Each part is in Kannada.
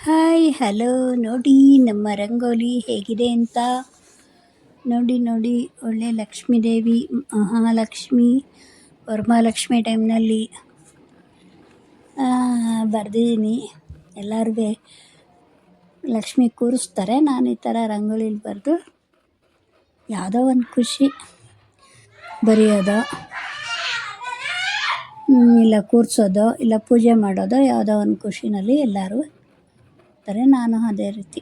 ಹಾಯ್ ಹಲೋ ನೋಡಿ ನಮ್ಮ ರಂಗೋಲಿ ಹೇಗಿದೆ ಅಂತ ನೋಡಿ ಒಳ್ಳೆ ಲಕ್ಷ್ಮೀ ದೇವಿ ಮಹಾಲಕ್ಷ್ಮಿ ವರಮಹಾಲಕ್ಷ್ಮಿ ಟೈಮ್ನಲ್ಲಿ ಬರೆದಿದ್ದೀನಿ. ಎಲ್ಲರಿಗೂ ಲಕ್ಷ್ಮಿ ಕೂರಿಸ್ತಾರೆ. ನಾನು ಈ ಥರ ರಂಗೋಲಿಲಿ ಬರೆದು ಯಾವುದೋ ಒಂದು ಖುಷಿ ಬರೆಯೋದು, ಇಲ್ಲ ಕೂರಿಸೋದು, ಇಲ್ಲ ಪೂಜೆ ಮಾಡೋದು, ಯಾವುದೋ ಒಂದು ಖುಷಿನಲ್ಲಿ ಎಲ್ಲರೂ ತಾರೆ. ನಾನು ಅದೇ ರೀತಿ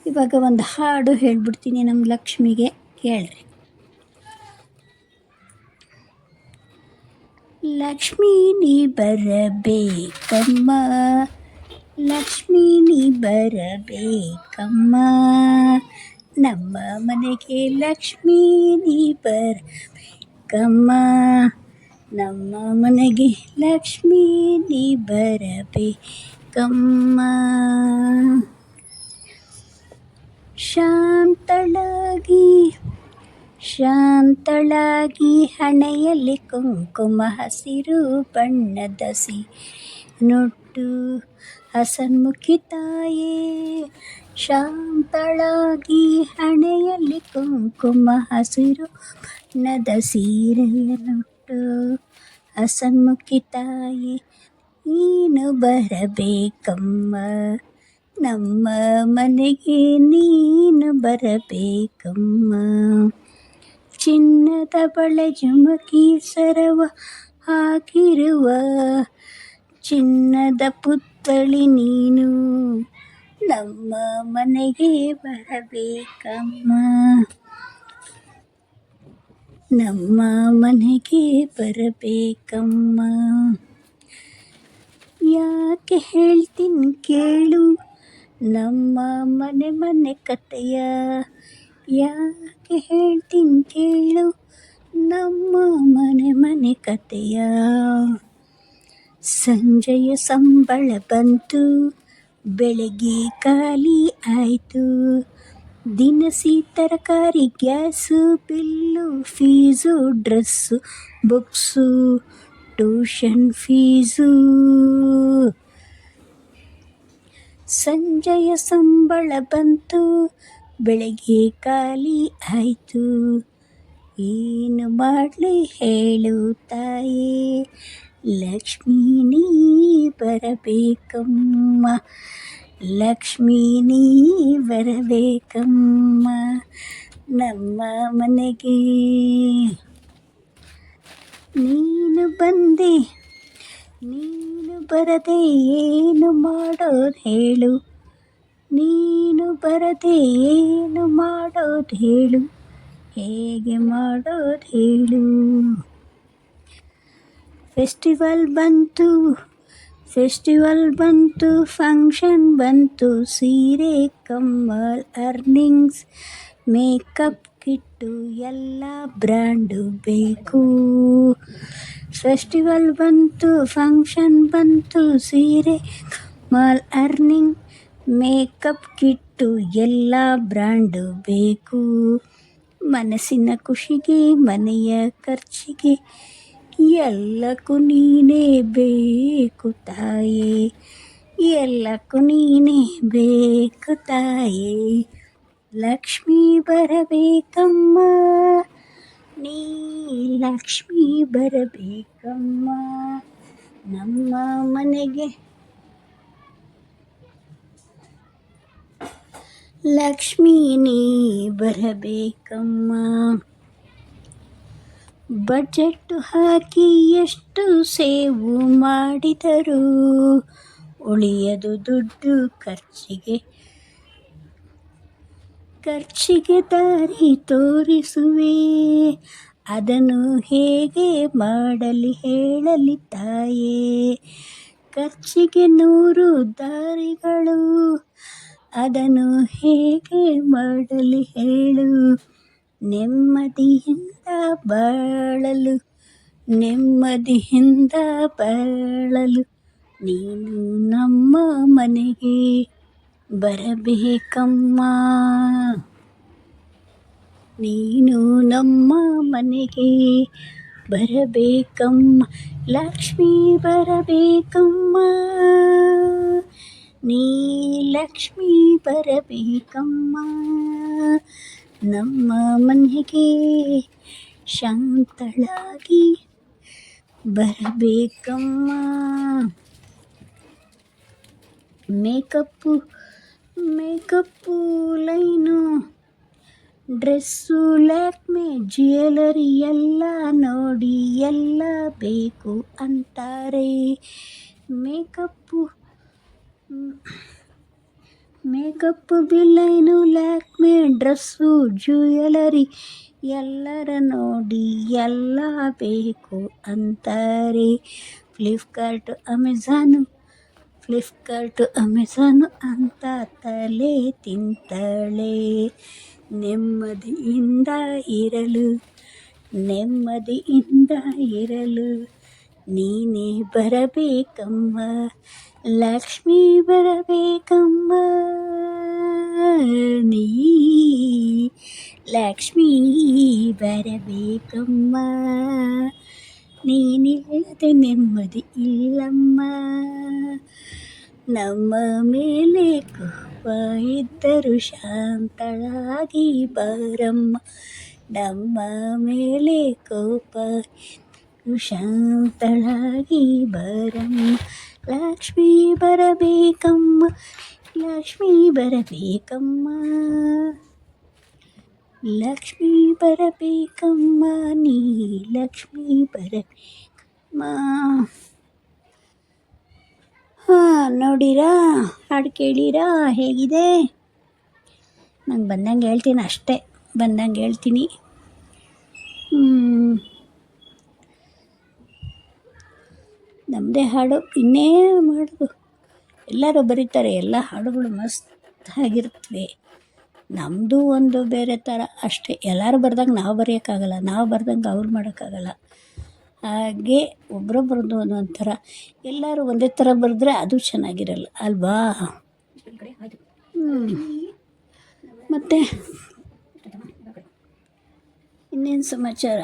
ಇವಾಗ ಒಂದು ಹಾಡು ಹೇಳ್ಬಿಡ್ತೀನಿ ನಮ್ಮ ಲಕ್ಷ್ಮಿಗೆ, ಕೇಳ್ರಿ. ಲಕ್ಷ್ಮೀ ನೀ ಬರಬೇಕಮ್ಮ, ಲಕ್ಷ್ಮೀ ನೀ ಬರಬೇಕಮ್ಮ, ನಮ್ಮ ಮನೆಗೆ ಲಕ್ಷ್ಮೀ ನೀ ಬರಬೇಕಮ್ಮ, ನಮ್ಮ ಮನೆಗೆ ಲಕ್ಷ್ಮೀ ನೀ ಬರಬೇಕಮ್ಮ. ಶಾಂತಳಾಗಿ ಹಣೆಯಲ್ಲಿ ಕುಂಕುಮ ಹಸಿರು ಬಣ್ಣದ ಸೀನುಟ್ಟು ಹಸನ್ಮುಖಿ ತಾಯೇ, ಶಾಂತಳಾಗಿ ಹಣೆಯಲ್ಲಿ ಕುಂಕುಮ ಹಸಿರು ಬಣ್ಣದ ಸೀರೆಯನ್ನುಟ್ಟು ಹಸನ್ಮುಖಿ ತಾಯೇ, ನೀನು ಬರಬೇಕಮ್ಮ, ನಮ್ಮ ಮನೆಗೆ ನೀನು ಬರಬೇಕಮ್ಮ. ಚಿನ್ನದ ಬಳೆ ಜುಮಕಿ ಸರವ ಹಾಕಿರುವ ಚಿನ್ನದ ಪುತ್ಥಳಿ ನೀನು, ನಮ್ಮ ಮನೆಗೆ ಬರಬೇಕಮ್ಮ, ನಮ್ಮ ಮನೆಗೆ ಬರಬೇಕಮ್ಮ. ಯಾಕೆ ಹೇಳ್ತೀನಿ ಕೇಳು ನಮ್ಮ ಮನೆ ಕಥೆಯ, ಯಾಕೆ ಹೇಳ್ತೀನಿ ಕೇಳು ನಮ್ಮ ಮನೆ ಕಥೆಯ. ಸಂಜೆಯ ಸಂಬಳ ಬಂತು, ಬೆಳಗ್ಗೆ ಖಾಲಿ ಆಯಿತು, ದಿನಸಿ ತರಕಾರಿ gas bill fees dress books tuition fees. ಸಂಜೆಯ ಸಂಬಳ ಬಂತು, ಬೆಳಗ್ಗೆ ಖಾಲಿ ಆಯಿತು, ಏನು ಮಾಡಲಿ ಹೇಳು ತಾಯೇ, ಲಕ್ಷ್ಮೀ ನೀ ಬರಬೇಕಮ್ಮ, ಲಕ್ಷ್ಮೀ ನೀ ಬರಬೇಕಮ್ಮ, ನಮ್ಮ ಮನೆಗೆ. ನೀನು ಬಂದೆ ನೀನು ಬರದೆ ಏನು ಮಾಡೋದು ಹೇಳು, ನೀನು ಬರದೆ ಏನು ಮಾಡೋದು ಹೇಳು, ಹೇಗೆ ಮಾಡೋದು ಹೇಳು. ಫೆಸ್ಟಿವಲ್ ಬಂತು, ಫಂಕ್ಷನ್ ಬಂತು, ಸೀರೆ ಕಮ್ಮಲ್ ಅರ್ನಿಂಗ್ಸ್ ಮೇಕಪ್ ಕಿಟ್ಟು ಎಲ್ಲ ಬ್ರ್ಯಾಂಡು ಬೇಕು. ಫೆಸ್ಟಿವಲ್ ಬಂತು, ಫಂಕ್ಷನ್ ಬಂತು, ಸೀರೆ ಕಮ್ಮಲ್ ಅರ್ನಿಂಗ್ ಮೇಕಪ್ ಕಿಟ್ಟು ಎಲ್ಲ ಬ್ರ್ಯಾಂಡು ಬೇಕು. ಮನಸ್ಸಿನ ಖುಷಿಗೆ ಮನೆಯ ಖರ್ಚಿಗೆ ಎಲ್ಲಕ್ಕೂ ನೀನೇ ಬೇಕು ತಾಯೇ, ಎಲ್ಲಕ್ಕೂ ನೀನೇ ಬೇಕು ತಾಯೇ, ಲಕ್ಷ್ಮೀ ಬರಬೇಕಮ್ಮ, ನೀ ಲಕ್ಷ್ಮೀ ಬರಬೇಕಮ್ಮ, ನಮ್ಮ ಮನೆಗೆ ಲಕ್ಷ್ಮೀ ನೀ ಬರಬೇಕಮ್ಮ. ಬಜೆಟ್ ಹಾಕಿ ಎಷ್ಟು ಸೇವು ಮಾಡಿದರೂ ಉಳಿಯದು ದುಡ್ಡು ಖರ್ಚಿಗೆ ದಾರಿ ತೋರಿಸುವೆ, ಅದನ್ನು ಹೇಗೆ ಮಾಡಲಿ ಹೇಳಲಿ ತಾಯೇ, ಖರ್ಚಿಗೆ 100 ದಾರಿಗಳು, ಅದನ್ನು ಹೇಗೆ ಮಾಡಲಿ ಹೇಳು. ನೆಮ್ಮದಿಯಿಂದ ಬಾಳಲು ನೀನು ನಮ್ಮ ಮನೆಗೆ ಬರಬೇಕಮ್ಮ, ನೀನು ನಮ್ಮ ಮನೆಗೆ ಬರಬೇಕಮ್ಮ, ಲಕ್ಷ್ಮೀ ಬರಬೇಕಮ್ಮ, ನೀ ಲಕ್ಷ್ಮೀ ಬರಬೇಕಮ್ಮ ನಮ್ಮ ಮನೆಗೆ ಶಾಂತಳಾಗಿ ಬರಬೇಕಮ್ಮ. Makeup line, dress, Lakme, jewellery ಎಲ್ಲ ನೋಡಿ ಎಲ್ಲ ಬೇಕು ಅಂತಾರೆ. ಮೇಕಪ್ಪು ಬಿಲ್ಲೈನು, ಲ್ಯಾಕ್ಮೆ, ಡ್ರೆಸ್ಸು, ಜ್ಯುವೆಲರಿ ಎಲ್ಲರ ನೋಡಿ ಎಲ್ಲ ಬೇಕು ಅಂತಾರೆ. ಫ್ಲಿಪ್ಕಾರ್ಟು ಅಮೆಝಾನು ಅಂತ ತಲೆ ತಿಂತಾಳೆ. ನೆಮ್ಮದಿಯಿಂದ ಇರಲು ನೀನೇ ಬರಬೇಕಮ್ಮ, ಲಕ್ಷ್ಮೀ ಬರಬೇಕಮ್ಮ. ನೀ ಲಕ್ಷ್ಮೀ ಬರಬೇಕಮ್ಮ, ನೀನಿಲ್ಲದೆ ನೆಮ್ಮದಿ ಇಲ್ಲಮ್ಮ. ನಮ್ಮ ಮೇಲೆ ಕೋಪ ಇದ್ದರೂ ಶಾಂತಳಾಗಿ ಬಾರಮ್ಮ, ನಮ್ಮ ಮೇಲೆ ಕೋಪ ಶಾಂತಳಾಗಿ ಬಾರಮ್ಮ. ಲಕ್ಷ್ಮೀ ಬರಬೇಕಮ್ಮ, ಲಕ್ಷ್ಮೀ ಬರಬೇಕಮ್ಮ, ಲಕ್ಷ್ಮೀ ಬರಬೇಕಮ್ಮ, ನೀ ಲಕ್ಷ್ಮೀ ಬರಬೇಕಮ್ಮ. ನೋಡಿರಾ, ಹಾಡು ಕೇಳಿರಾ ಹೇಗಿದೆ? ನಂಗೆ ಬಂದಂಗೆ ಹೇಳ್ತೀನಿ ಅಷ್ಟೇ, ಹೇಳ್ತೀನಿ. ನಮ್ಮದೇ ಹಾಡು ಇನ್ನೇ ಮಾಡೋದು. ಎಲ್ಲರೂ ಬರೀತಾರೆ, ಎಲ್ಲ ಹಾಡುಗಳು ಮಸ್ತಾಗಿರ್ತವೆ. ನಮ್ಮದು ಒಂದು ಬೇರೆ ಥರ ಅಷ್ಟೇ. ಎಲ್ಲರೂ ಬರ್ದಂಗೆ ನಾವು ಬರೆಯೋಕ್ಕಾಗಲ್ಲ, ನಾವು ಬರ್ದಂಗೆ ಅವ್ರು ಮಾಡೋಕ್ಕಾಗಲ್ಲ. ಹಾಗೆ ಒಬ್ಬರೊಬ್ರದ್ದು ಒಂದೊಂದು ಥರ. ಎಲ್ಲರೂ ಒಂದೇ ಥರ ಬರೆದ್ರೆ ಅದು ಚೆನ್ನಾಗಿರಲ್ಲ ಅಲ್ವಾ? ಮತ್ತು ಇನ್ನೇನು ಸಮಾಚಾರ?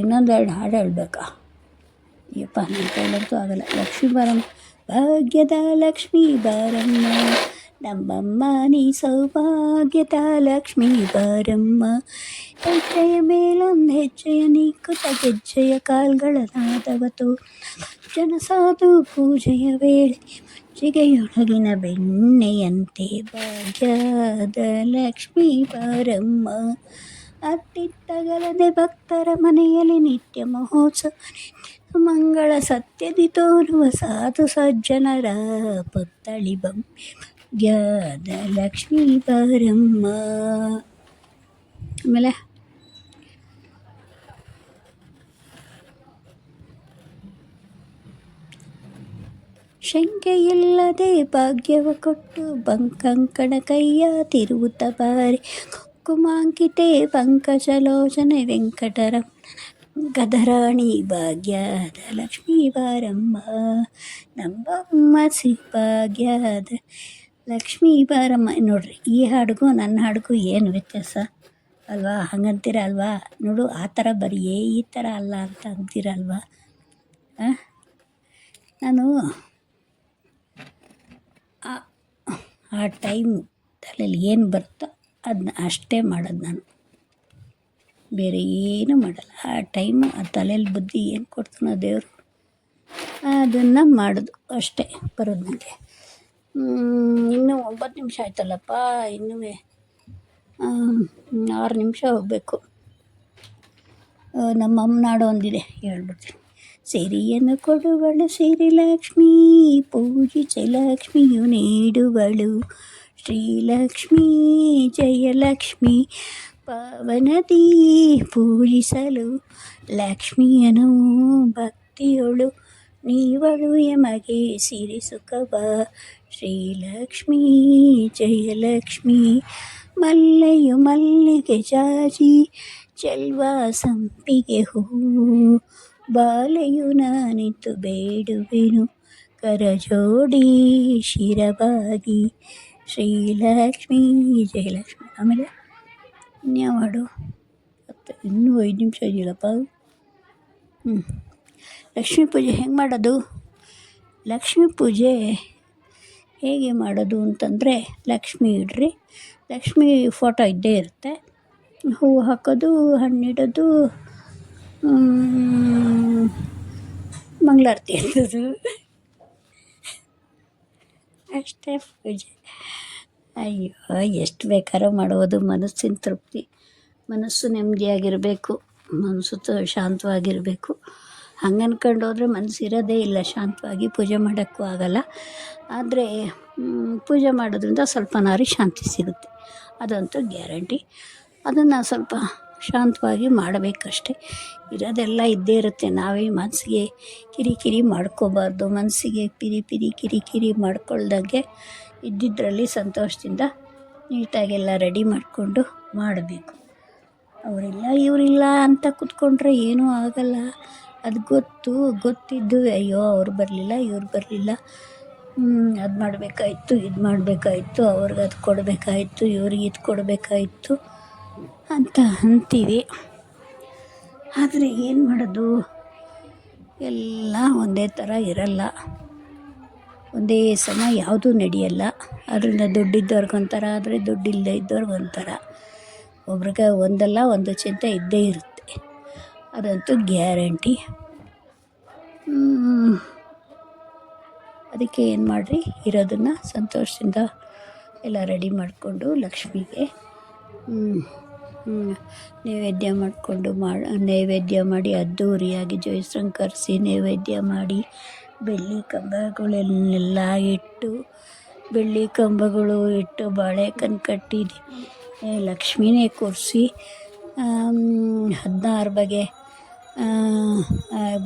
ಇನ್ನೊಂದು 2 ಹಾಡು ಹೇಳ್ಬೇಕಾ? ಯಪ್ಪ, ನನ್ನ ಕೈಲಂತೂ ಆಗಲ್ಲ. ಲಕ್ಷ್ಮೀ ಬಾರಮ್ಮ, ಭಾಗ್ಯದ ಲಕ್ಷ್ಮೀ ಬಾರಮ್ಮ, ನಮ್ಮಮ್ಮ ನೀ ಸೌಭಾಗ್ಯದ ಲಕ್ಷ್ಮೀ ಬಾರಮ್ಮ. ಹೆಜ್ಜೆಯ ಮೇಲೊಂದು ಹೆಜ್ಜೆಯ ನೀಕುತ ಗೆಜ್ಜೆಯ ಕಾಲ್ಗಳ ನಾದವತು ಜನಸಾಧು ಪೂಜೆಯ ವೇಳೆ ಮಜ್ಜಿಗೆಯೊಳಗಿನ ಬೆಣ್ಣೆಯಂತೆ ಭಾಗ್ಯದ ಲಕ್ಷ್ಮೀ ಬಾರಮ್ಮ. ಅತ್ತಿತ್ತಗಲದೆ ಭಕ್ತರ ಮನೆಯಲ್ಲಿ ನಿತ್ಯ ಮಹೋತ್ಸವ, ಮಂಗಳ ಸತ್ಯದಿ ತೋರುವ ಸಾಧು ಸಜ್ಜನರ ಪುತ್ತಳಿ ಬೊಮ್ಮೆ ಭಾಗ್ಯದ ಲಕ್ಷ್ಮೀ ಬಾರಮ್ಮ. ಆಮೇಲೆ ಶಂಕೆಯಿಲ್ಲದೆ ಭಾಗ್ಯವ ಕೊಟ್ಟು ಬಂಕಂಕಣ ಕೈಯ ತಿರುವುತ್ತ ಬಾರಿ ಕುಮಾಂಕಿತೆ ಪಂಕಜಲೋಚನೆ ವೆಂಕಟರಮಣನ ಗದರಾಣಿ ಭಾಗ್ಯದ ಲಕ್ಷ್ಮೀ ಬಾರಮ್ಮ. ನಮ್ಮಮ್ಮ ಶ್ರೀ ಭಾಗ್ಯದ ಲಕ್ಷ್ಮೀ ಬಾರಮ್ಮ. ನೋಡ್ರಿ, ಈ ಹಾಡಿಗೂ ನನ್ನ ಹಾಡಿಗೂ ಏನು ವ್ಯತ್ಯಾಸ ಅಲ್ವಾ? ಹಂಗಂತೀರ ಅಲ್ವಾ? ನೋಡು, ಆ ಥರ ಬರೆಯೇ ಈ ಥರ ಅಲ್ಲ ಅಂತ ಅಂತೀರಲ್ವಾ? ನಾನು ಆ ಟೈಮು ತಲೆಯಲ್ಲಿ ಏನು ಬರುತ್ತೋ ಅದನ್ನ ಅಷ್ಟೇ ಮಾಡೋದು. ನಾನು ಬೇರೆ ಏನೂ ಮಾಡಲ್ಲ. ಆ ಟೈಮು ಆ ತಲೆಯಲ್ಲಿ ಬುದ್ಧಿ ಏನು ಕೊಡ್ತಾನೋ ದೇವರು, ಅದನ್ನು ಮಾಡೋದು ಅಷ್ಟೇ ಬರೋದು ನನಗೆ. ಇನ್ನೂ 9 ನಿಮಿಷ ಆಯ್ತಲ್ಲಪ್ಪ, ಇನ್ನೂ 6 ನಿಮಿಷ ಹೋಗಬೇಕು. ನಮ್ಮಮ್ಮ ನಾಡು ಒಂದಿದೆ, ಹೇಳ್ಬಿಡ್ತೀನಿ. ಸಿರಿಯನ್ನು ಕೊಡುವಳು ಸಿರಿಲಕ್ಷ್ಮೀ, ಪೂಜಿಸೆ ಲಕ್ಷ್ಮಿಯು ನೀಡುವಳು. ಶ್ರೀಲಕ್ಷ್ಮೀ ಜಯಲಕ್ಷ್ಮೀ, ಪಾವನದಿ ಪೂಜಿಸಲು ಲಕ್ಷ್ಮಿಯನು ಭಕ್ತಿಯೊಳು ನೀವಳು ಎಮಗೆ ಸಿರಿ ಸುಖವ. ಶ್ರೀಲಕ್ಷ್ಮೀ ಜಯಲಕ್ಷ್ಮೀ, ಮಲ್ಲೆಯು ಮಲ್ಲಿಗೆ ಜಾಜಿ ಚೆಲ್ವ ಸಂಪಿಗೆ ಹೂ, ಬಾಲೆಯು ನಾನಿತು ಬೇಡುವೆನು ಕರಜೋಡಿ ಶಿರಬಾಗಿ. ಶ್ರೀಲಕ್ಷ್ಮೀ ಜಯಲಕ್ಷ್ಮಿ. ಆಮೇಲೆ ಇನ್ಯಾವ ಹಾಡು? ಇನ್ನೂ 5 ನಿಮಿಷ ಇದೆಯಲ್ಲಪ್ಪ. ಲಕ್ಷ್ಮೀ ಪೂಜೆ ಹೆಂಗೆ ಮಾಡೋದು? ಲಕ್ಷ್ಮೀ ಪೂಜೆ ಹೇಗೆ ಮಾಡೋದು ಅಂತಂದರೆ, ಲಕ್ಷ್ಮಿ ಇಡ್ರಿ, ಲಕ್ಷ್ಮಿ ಫೋಟೋ ಇದ್ದೇ ಇರುತ್ತೆ. ಹೂವು ಹಾಕೋದು, ಹಣ್ಣಿಡೋದು, ಮಂಗಳಾರತಿ ಎತ್ತೋದು, ಅಷ್ಟೇ ಪೂಜೆ. ಅಯ್ಯೋ, ಎಷ್ಟು ಬೇಕಾದ್ರೂ ಮಾಡ್ಬೋದು. ಮನಸ್ಸಿನ ತೃಪ್ತಿ, ಮನಸ್ಸು ನೆಮ್ಮದಿಯಾಗಿರಬೇಕು, ಮನಸ್ಸು ಶಾಂತವಾಗಿರಬೇಕು. ಹಂಗೆ ಅಂದ್ಕೊಂಡು ಹೋದರೆ ಮನಸ್ಸು ಇರೋದೇ ಇಲ್ಲ, ಶಾಂತವಾಗಿ ಪೂಜೆ ಮಾಡೋಕ್ಕೂ ಆಗೋಲ್ಲ. ಆದರೆ ಪೂಜೆ ಮಾಡೋದ್ರಿಂದ ಸ್ವಲ್ಪನಾದ್ರೂ ಶಾಂತಿ ಸಿಗುತ್ತೆ, ಅದಂತೂ ಗ್ಯಾರಂಟಿ. ಅದನ್ನು ಸ್ವಲ್ಪ ಶಾಂತವಾಗಿ ಮಾಡಬೇಕಷ್ಟೆ. ಇರೋದೆಲ್ಲ ಇದ್ದೇ ಇರುತ್ತೆ. ನಾವೇ ಮನಸ್ಸಿಗೆ ಕಿರಿಕಿರಿ ಮಾಡ್ಕೋಬಾರ್ದು. ಮನಸ್ಸಿಗೆ ಕಿರಿಕಿರಿ ಮಾಡ್ಕೊಳ್ದಂಗೆ ಇದ್ದಿದ್ದರಲ್ಲಿ ಸಂತೋಷದಿಂದ ನೀಟಾಗೆಲ್ಲ ರೆಡಿ ಮಾಡಿಕೊಂಡು ಮಾಡಬೇಕು. ಅವರಿಲ್ಲ ಇವರಿಲ್ಲ ಅಂತ ಕೂತ್ಕೊಂಡ್ರೆ ಏನೂ ಆಗೋಲ್ಲ. ಅದು ಗೊತ್ತಿದ್ದು ಅಯ್ಯೋ ಅವ್ರು ಬರಲಿಲ್ಲ, ಇವ್ರು ಬರಲಿಲ್ಲ, ಅದು ಮಾಡಬೇಕಾಯ್ತು, ಇದು ಮಾಡಬೇಕಾಯ್ತು, ಅವ್ರಿಗೆ ಅದು ಕೊಡಬೇಕಾಯ್ತು, ಇವ್ರಿಗೆ ಇದು ಕೊಡಬೇಕಾಯ್ತು ಅಂತ ಅಂತೀವಿ. ಆದರೆ ಏನು ಮಾಡೋದು, ಎಲ್ಲ ಒಂದೇ ಥರ ಇರಲ್ಲ, ಒಂದೇ ಸಮ ಯಾವುದೂ ನಡೆಯಲ್ಲ. ಅದರಿಂದ ದುಡ್ಡಿದ್ದವ್ರಿಗೊಂಥರ ಆದರೆ ದುಡ್ಡಿಲ್ಲದೆ ಇದ್ದವ್ರಿಗೊಂಥರ. ಒಬ್ರಿಗೆ ಒಂದಲ್ಲ ಒಂದು ಚಿಂತೆ ಇದ್ದೇ ಇರುತ್ತೆ, ಅದಂತೂ ಗ್ಯಾರಂಟಿ. ಅದಕ್ಕೆ ಏನು ಮಾಡಿರಿ, ಇರೋದನ್ನು ಸಂತೋಷದಿಂದ ಎಲ್ಲ ರೆಡಿ ಮಾಡಿಕೊಂಡು ಲಕ್ಷ್ಮಿಗೆ ನೈವೇದ್ಯ ನೈವೇದ್ಯ ಮಾಡಿ ಅದ್ದೂರಿಯಾಗಿ ಜಯಶಂಕರಿಸಿ ನೈವೇದ್ಯ ಮಾಡಿ, ಬೆಳ್ಳಿ ಕಂಬಗಳನ್ನೆಲ್ಲ ಇಟ್ಟು, ಬಾಳೆಕನ್ನು ಕಟ್ಟಿ ಲಕ್ಷ್ಮೀನೇ ಕೂರಿಸಿ 16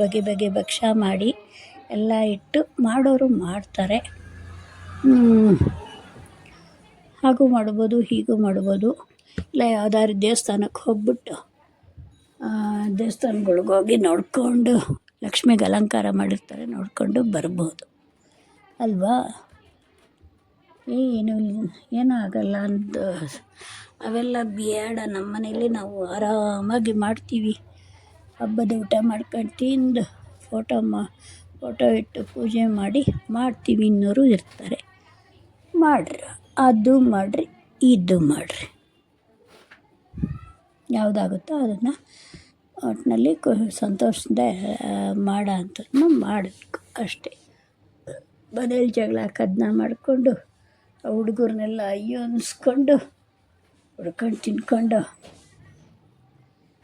ಬಗೆ ಭಕ್ಷ್ಯ ಮಾಡಿ ಎಲ್ಲ ಇಟ್ಟು ಮಾಡೋರು ಮಾಡ್ತಾರೆ. ಹಾಗೂ ಮಾಡ್ಬೋದು, ಹೀಗೂ ಮಾಡ್ಬೋದು. ಇಲ್ಲ ಯಾವ್ದಾದ್ರು ದೇವಸ್ಥಾನಕ್ಕೆ ಹೋಗ್ಬಿಟ್ಟು ದೇವಸ್ಥಾನಗಳ್ಗೆ ಹೋಗಿ ನೋಡಿಕೊಂಡು, ಲಕ್ಷ್ಮಿಗೆ ಅಲಂಕಾರ ಮಾಡಿರ್ತಾರೆ, ನೋಡಿಕೊಂಡು ಬರ್ಬೋದು ಅಲ್ವಾ. ಏನೂ ಆಗಲ್ಲ ಅಂತ ಅವೆಲ್ಲ ಬೇಡ. ನಮ್ಮ ಮನೇಲಿ ನಾವು ಆರಾಮಾಗಿ ಮಾಡ್ತೀವಿ. ಹಬ್ಬದ ಊಟ ಮಾಡ್ಕೊಂಡು ತಿಂದು ಫೋಟೋ ಇಟ್ಟು ಪೂಜೆ ಮಾಡಿ ಮಾಡ್ತೀವಿ. ಇನ್ನೋರು ಇರ್ತಾರೆ, ಮಾಡಿರಿ, ಅದು ಮಾಡಿರಿ, ಇದು ಮಾಡಿರಿ, ಯಾವುದಾಗುತ್ತೋ ಅದನ್ನು ಒಟ್ಟಿನಲ್ಲಿ ಸಂತೋಷದಿಂದ ಮಾಡೋ ಅಂಥದ್ದನ್ನ ಮಾಡಬೇಕು ಅಷ್ಟೇ. ಮನೇಲಿ ಜಗಳ ಕದನ ಮಾಡಿಕೊಂಡು ಹುಡುಗರನ್ನೆಲ್ಲ ಅಯ್ಯೋ ಅನ್ನಿಸ್ಕೊಂಡು ಹುಡ್ಕೊಂಡು ತಿನ್ಕೊಂಡು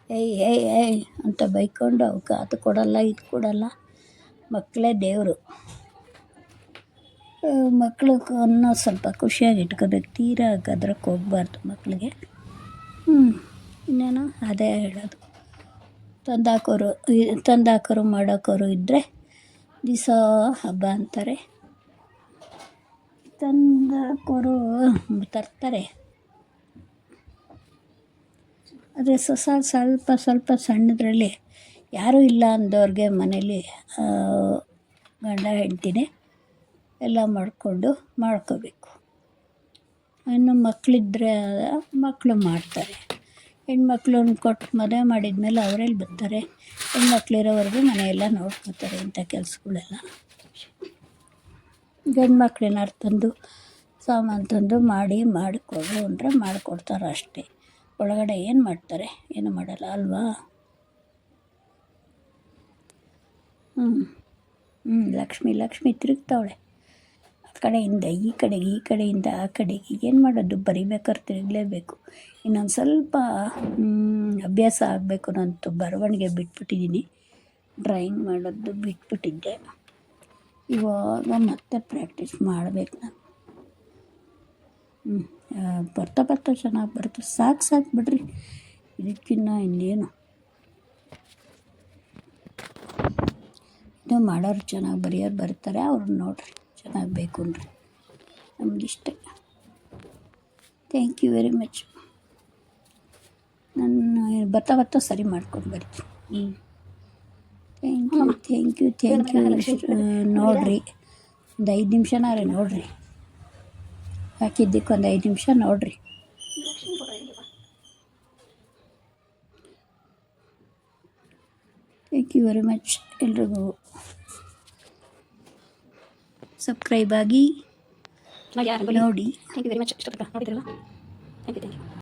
ಏಯ್ ಅಂತ ಬೈಕೊಂಡು ಅವಕ್ಕೆ ಅದು ಕೊಡಲ್ಲ ಇದು ಕೊಡಲ್ಲ. ಮಕ್ಕಳೇ ದೇವರು. ಮಕ್ಕಳು ಅನ್ನೋ ಸ್ವಲ್ಪ ಖುಷಿಯಾಗಿ ಇಟ್ಕೋಬೇಕು, ತೀರಾ ಗದ್ರಕ್ಕೆ ಹೋಗ್ಬಾರ್ದು ಮಕ್ಕಳಿಗೆ. ಇನ್ನೇನು ಅದೇ ಹೇಳೋದು. ತಂದಾಕೋರು ಮಾಡೋಕೋರು ಇದ್ದರೆ ದಿವಸ ಹಬ್ಬ ಅಂತಾರೆ. ತಂದಾಕೋರು ತರ್ತಾರೆ, ಆದರೆ ಸ್ವಲ್ಪ ಸಣ್ಣದ್ರಲ್ಲಿ ಯಾರೂ ಇಲ್ಲ ಅಂದವ್ರಿಗೆ ಮನೇಲಿ ಗಂಡ ಹೆಂಡ್ತಿನೇ ಎಲ್ಲ ಮಾಡ್ಕೋಬೇಕು. ಇನ್ನು ಮಕ್ಕಳಿದ್ರೆ ಮಕ್ಕಳು ಮಾಡ್ತಾರೆ. ಹೆಣ್ಮಕ್ಳನ್ನ ಕೊಟ್ಟು ಮದುವೆ ಮಾಡಿದ್ಮೇಲೆ ಅವರೆಲ್ಲಿ ಬರ್ತಾರೆ? ಹೆಣ್ಮಕ್ಳಿರೋವರೆಗೂ ಮನೆಯೆಲ್ಲ ನೋಡ್ಕೋತಾರೆ ಇಂಥ ಕೆಲಸಗಳೆಲ್ಲ. ಗಂಡು ಮಕ್ಳು ಏನಾರು ತಂದು ಸಾಮಾನು ತಂದು ಮಾಡಿಕೊಡು ಅಂದರೆ ಮಾಡಿಕೊಡ್ತಾರೆ ಅಷ್ಟೇ. ಒಳಗಡೆ ಏನು ಮಾಡ್ತಾರೆ? ಏನು ಮಾಡಲ್ಲ ಅಲ್ವಾ. ಲಕ್ಷ್ಮಿ ತಿರುಗ್ತಾವಳೆ ಆ ಕಡೆಯಿಂದ ಈ ಕಡೆಗೆ, ಈ ಕಡೆಯಿಂದ ಆ ಕಡೆಗೆ. ಏನು ಮಾಡೋದು, ಬರಿಬೇಕಾದ್ರೆ ತಿರುಗಲೇಬೇಕು. ಇನ್ನೊಂದು ಸ್ವಲ್ಪ ಅಭ್ಯಾಸ ಆಗಬೇಕು. ನಾನು ಬರವಣಿಗೆ ಬಿಟ್ಬಿಟ್ಟಿದ್ದೀನಿ, ಡ್ರಾಯಿಂಗ್ ಮಾಡೋದು ಬಿಟ್ಬಿಟ್ಟಿದ್ದೆ. ಇವಾಗ ಮತ್ತೆ ಪ್ರಾಕ್ಟೀಸ್ ಮಾಡಬೇಕು ನಾನು. ಬರ್ತಾ ಚೆನ್ನಾಗಿ ಬರುತ್ತೆ. ಸಾಕು ಬಿಡ್ರಿ, ಇದಕ್ಕಿನ್ನ ಇನ್ನೇನು. ಇನ್ನೂ ಮಾಡೋರು ಚೆನ್ನಾಗಿ ಬರೆಯೋರು ಬರ್ತಾರೆ, ಅವ್ರನ್ನ ನೋಡ್ರಿ, ಚೆನ್ನಾಗಿ ಬೇಕು ಅಂದ್ರಿ ನಮಗಿಷ್ಟೇ. Thank you very much. ನಾನು ಬರ್ತಾ ಸರಿ ಮಾಡ್ಕೊಂಡು ಬರ್ತೀನಿ. Thank you. ನೋಡಿರಿ, ಒಂದು 5 ನಿಮಿಷನಾರೆ ನೋಡಿರಿ, ಹಾಕಿದ್ದಕ್ಕೆ ಒಂದು 5 ನಿಮಿಷ ನೋಡಿರಿ. Thank you very much. ಎಲ್ರಿಗೂ ಸಬ್ಸ್ಕ್ರೈಬ್ ಆಗಿ ನೋಡಿ. Thank you very much. ಇಷ್ಟಪಟ್ಟು ನೋಡಿದ್ರಲ್ಲ, ಥ್ಯಾಂಕ್ ಯು.